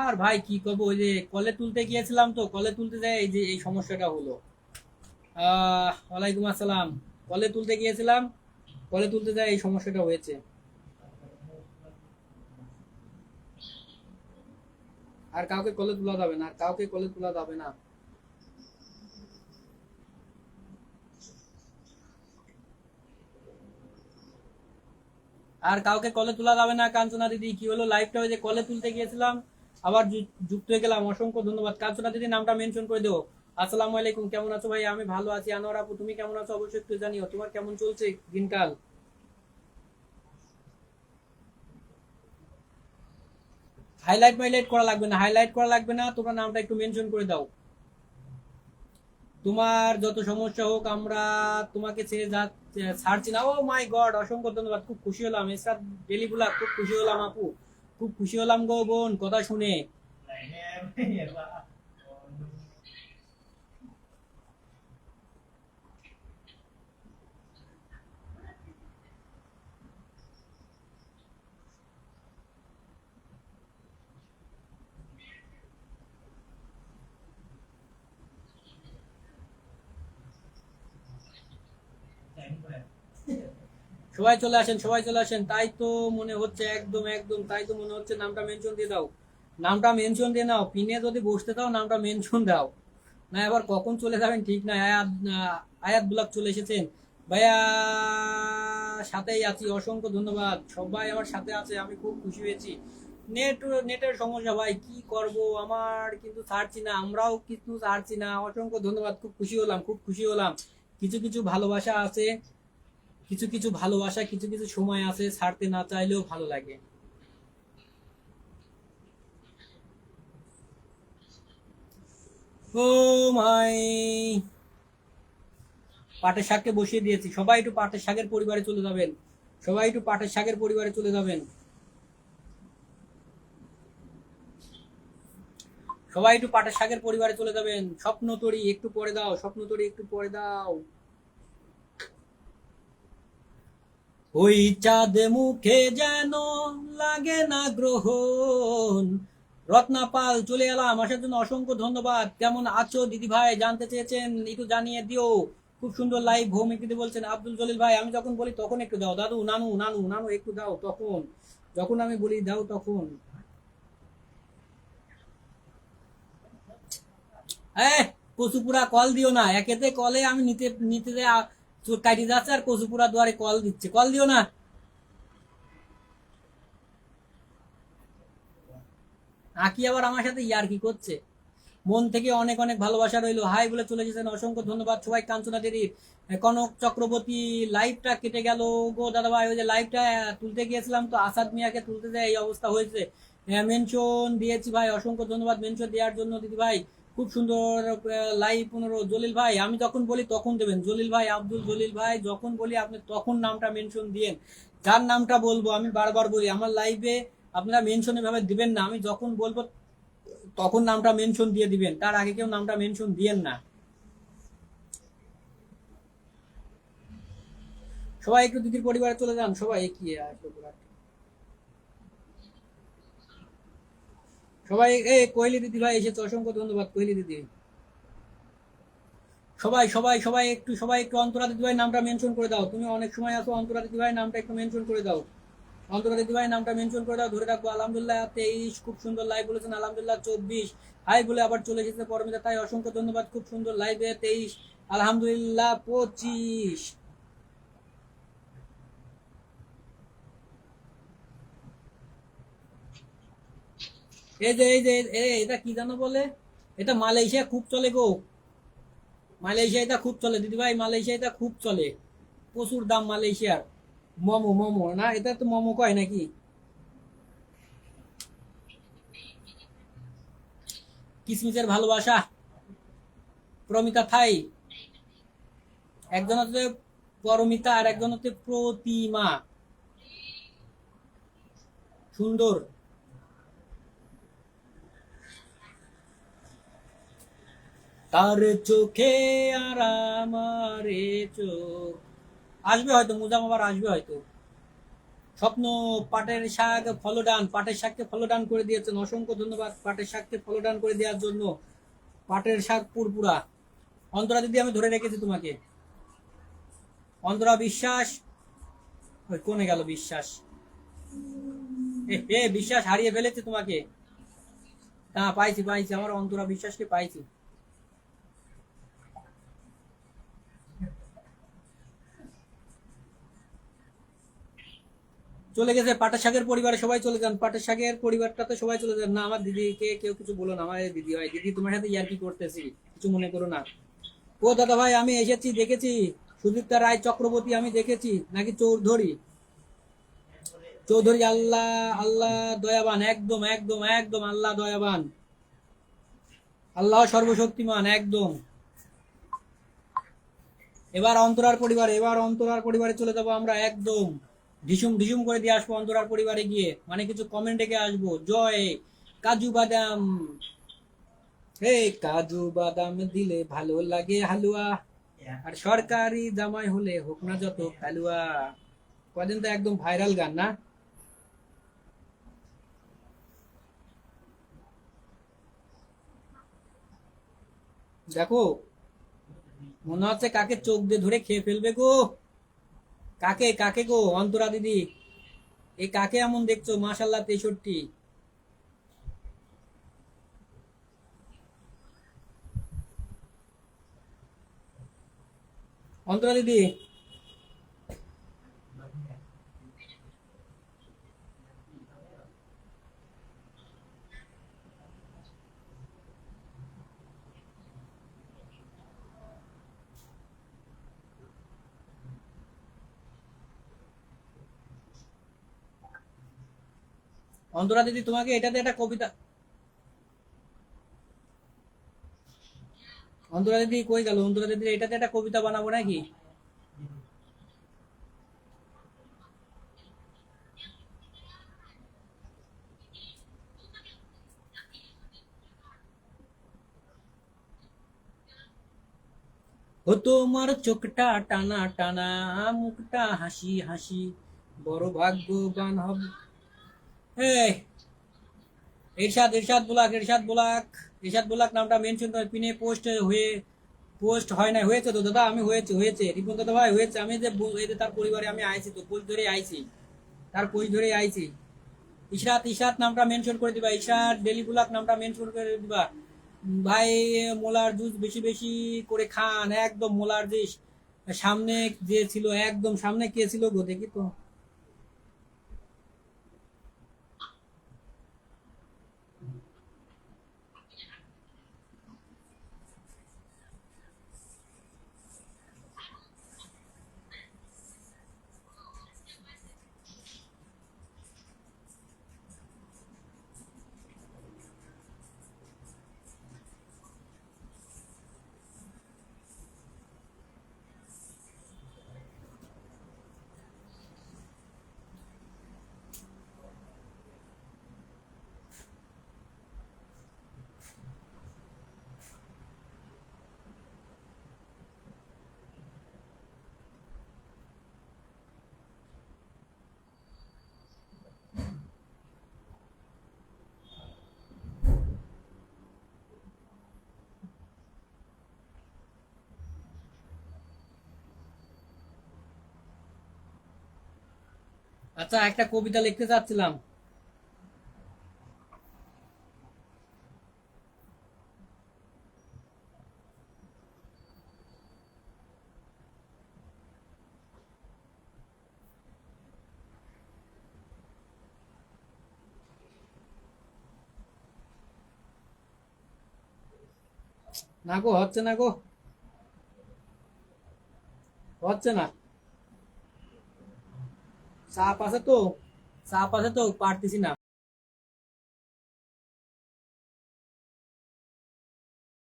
আর ভাই কি করবো, ওই যে কলে তুলতে গিয়েছিলাম, তো কলে তুলতে যাই এই যে এই সমস্যাটা হলো। ওয়ালাইকুম আসসালাম। কলে তুলতে গিয়েছিলাম, কলে তুলতে যাই এই সমস্যাটা হয়েছে। আর কাউকে কলে তোলা যাবে না, আর কাউকে কলে তোলা যাবে না। আর কাউকে কলে তোলা যাবে না। কাঞ্চনা দিদি কি হলো, লাইভটা ওই যে কলে তুলতে গিয়েছিলাম, আবার যুক্ত হয়ে গেলাম। অসংখ্য ধন্যবাদ। কাঞ্চনা দিদি নামটা মেনশন করে দেবো। আসসালামু আলাইকুম, কেমন আছো ভাই? আমি ভালো আছি। আনোয়ার আপু তুমি কেমন আছো? অবশ্যই একটু জানিও তোমার কেমন চলছে দিনকাল। হাইলাইট মাইলাইট করা লাগবে না, হাইলাইট করা লাগবে না, তোমার নামটা একটু মেনশন করে দাও। তোমার যত সমস্যা হোক, আমরা তোমাকে ছেড়ে যা ছাড়ছি না। ও মাই গড, অসংখ্য ধন্যবাদ, খুব খুশি হলাম। এসরাত ডেলিগুলা, খুব খুশি হলাম আপু, খুব খুশি হলাম গো বোন কথা শুনে। সবাই চলে আসেন, সবাই চলে আসেন। তাই তো মনে হচ্ছে, একদম একদম তাই তো মনে হচ্ছে। নামটা মেনশন দিয়ে দাও, নামটা মেনশন দিয়ে নাও। পিনে যদি বসতে দাও নামটা মেনশন দাও, না এবার কখন চলে যাবেন ঠিক নাই। আয়াত আয়াত ব্লগ চলে এসেছেন ভাইয়া, সাথেই আছি। অসংখ্য ধন্যবাদ, সবাই আমার সাথে আছে, আমি খুব খুশি হয়েছি। নেট নেটের সমস্যা ভাই, কি করব, আমার কিন্তু ছাড়ছি না, আমরাও কিন্তু ছাড়ছি না। অসংখ্য ধন্যবাদ, খুব খুশি হলাম, খুব খুশি হলাম। কিছু কিছু ভালোবাসা আছে, কিছু কিছু ভালোবাসা, কিছু কিছু সময় আছে ছাড়তে না চাইলেও ভালো লাগে। ও মাই, পাটের শাককে বসিয়ে দিয়েছি। সবাই একটু পাটের শাকের পরিবারে চলে যাবেন, সবাই একটু পাটের শাকের পরিবারে চলে যাবেন, সবাই একটু পাটের শাকের পরিবারে চলে যাবেন। স্বপ্ন তরি একটু পরে দাও, স্বপ্ন তরি একটু পরে দাও। ওই চাঁদ মুখে যেন লাগে না গ্রহণ। রত্না পাল চলে এলাম, আসার জন্য অসংখ্য ধন্যবাদ। কেমন আছো দিদি ভাই জানতে চেয়েছেন, একটু জানিয়ে দিও। খুব সুন্দর লাইভ, ভৌমিক দিদি বলছেন। আব্দুল জলিল ভাই আমি যখন বলি তখন একটু দাও, দাদু নানু নানু নানু একটু দাও তখন, যখন আমি বলি দাও তখন। কচুপুরা কল দিও না, একেতে কলে আমি নিতে নিতে কাটি যাচ্ছে, আর কচুপুরা দুয়ারে কল দিচ্ছে, কল দিও না। আকি আবার আমার সাথে ইয়ার কি করছে। মন থেকে অনেক অনেক ভালোবাসা রইলো। হাই বলে চলে গেছেন, অসংখ্য ধন্যবাদ সবাই। কাঞ্চনা দেবী, কনক চক্রবর্তী, লাইভটা কেটে গেল গো দাদা ভাই। ওই যে লাইভটা তুলতে গিয়েছিলাম, তো আসাদ মিয়াকে তুলতে যায় এই অবস্থা হয়েছে। মেনশন দিয়েছি ভাই, অসংখ্য ধন্যবাদ মেনশন দেওয়ার জন্য দিদি ভাই। খুব সুন্দর লাইভ 15। জলিল ভাই আমি যখন বলি তখন দেবেন। জলিল ভাই, আব্দুল জলিল ভাই, যখন বলি আপনি তখন নামটা মেনশন দিয়েন। যার নামটা বলবো, আমি বারবার বলি আমার লাইভে আপনারা মেনশন এভাবে দিবেন না। আমি যখন বলবো তখন নামটা মেনশন দিয়ে দিবেন, তার আগে কেউ নামটা মেনশন দিয়েন না। সবাই একটু দিদির পরিবারে চলে যান, সবাই কি সবাই। কোহলি দিদি ভাই এসেছে, অসংখ্য ধন্যবাদ কোহলি দিদি। সবাই সবাই সবাই একটু, সবাই একটু অন্তরা দিদি ভাই নামটা মেনশন করে দাও। তুমি অনেক সময় আছো, অন্তরা দিদি ভাই নামটা একটু মেনশন করে দাও। অন্তরা দিদি ভাই নামটা মেনশন করে দাও, ধরে রাখবো। আলহামদুলিল্লাহ 23, খুব সুন্দর লাইভ বলেছেন। আলহামদুলিল্লাহ 24, হাই বলে আবার চলে এসেছে পরমিতা, তাই অসংখ্য ধন্যবাদ। খুব সুন্দর লাইভে 23, আলহামদুলিল্লাহ 25। এই যে এই যে এটা কি জানো বলে, এটা মালয়েশিয়া খুব চলে গো। মালয়েশিয়া এটা খুব চলে দিদি ভাই, মালয়েশিয়া এটা খুব চলে। প্রচুর দাম মালয়েশিয়ার। মোমো মোমো না, এটা তো মোমো কয় নাকি? কিসমিসের ভালোবাসা, প্রমিতা থাই। একজন হচ্ছে পরমিতা আর একজন হচ্ছে প্রতিমা। সুন্দর। তার চোখে আর আমারে চোখ। আসবে হয়তো, মুজাম আবার আসবে হয়তো। স্বপ্ন। পাটের শাক ফলো ডান, পাটের শাককে ফলো ডান করে দিয়েছেন, অসংখ্য ধন্যবাদ পাটের শাককে ফলো ডান করে দেওয়ার জন্য। পাটের শাক পুরপুরা। অন্তরা দিদি আমি ধরে রেখেছি তোমাকে। অন্তরা বিশ্বাস। ওই কোনে গেল বিশ্বাস? এ বিশ্বাস হারিয়ে ফেলেছে তোমাকে। না, পাইছি পাইছি, আমার অন্তরা বিশ্বাসকে পাইছি। চলে গেছে পাটের শাকের পরিবারে সবাই চলে যান, পাটের শাকের পরিবারটাতে সবাই চলে যান। না আমার দিদিকে কেউ কিছু বলো না, আমার দিদি হয়। দিদি তোমার সাথে ইয়ার্কি করতেছি, কিছু মনে করো না। ও দাদা ভাই আমি এসেছি, দেখেছি। সুদীপ্তা রায় চক্রবর্তী আমি দেখেছি নাকি চৌধুরী? চৌধুরী। আল্লাহ আল্লাহ দয়াবান, একদম একদম একদম আল্লাহ দয়াবান। আল্লাহ সর্বশক্তিমান একদম। এবার অন্তরার পরিবারে চলে যাবো আমরা একদম। ঢিসুম ঢিসুম করে দিয়ে আসবো অন্তরার পরিবারে গিয়ে, মানে কিছু কমেন্ট রেখে আসবো। জয় কাজু বাদাম। হে, কাজু বাদাম দিলে ভালো লাগে হালুয়া, আর সরকারি জামাই হলে হোক না যত কালুয়া। কদিন তো একদম ভাইরাল গান না? দেখো, মনে হচ্ছে কাকে চোখ দিয়ে ধরে খেয়ে ফেলবে গো। কাকে কাকে গো অন্তরা দিদি? এই কাকে এমন দেখছো? মাশাল্লাহ 63। অন্তরা দিদি। অন্তরা দিদি তোমাকে এটাতে একটা কবিতা। অন্তরা দিদি কই গেল? অন্তরা দিদি এটাতে একটা কবিতা বানাবো নাকি? ও তোমার চোখটা টানা টানা, মুখটা হাসি হাসি, বড় ভাগ্যবান হবে। এই এরশাদ বুলাক নামটা মেনশন করে পিনে পোস্ট হয়ে, পোস্ট হয় না, হয়েছে তো দাদা, আমি হয়েছে রিপন দাদা ভাই হয়েছে। আমি যে এই যে তার পরিবারে আমি আইছি, তো পোস্ট ধরে আইছি, তার পোস্ট ধরে আইছি। ইশরাত নামটা মেনশন করে দিবা, ইশরাত ডেলি বুলাক নামটা মেনশন করে দিবা। ভাই, মোলার জুস বেশি বেশি করে খান একদম। মোলার জুস সামনে যে ছিল, একদম সামনে কে ছিল গো দেখি তো। আচ্ছা, একটা কবিতা লিখতে চাচ্ছিলাম। না গো, হচ্ছে না গো, হচ্ছে না। চাপ আছে তো পারতেছি না।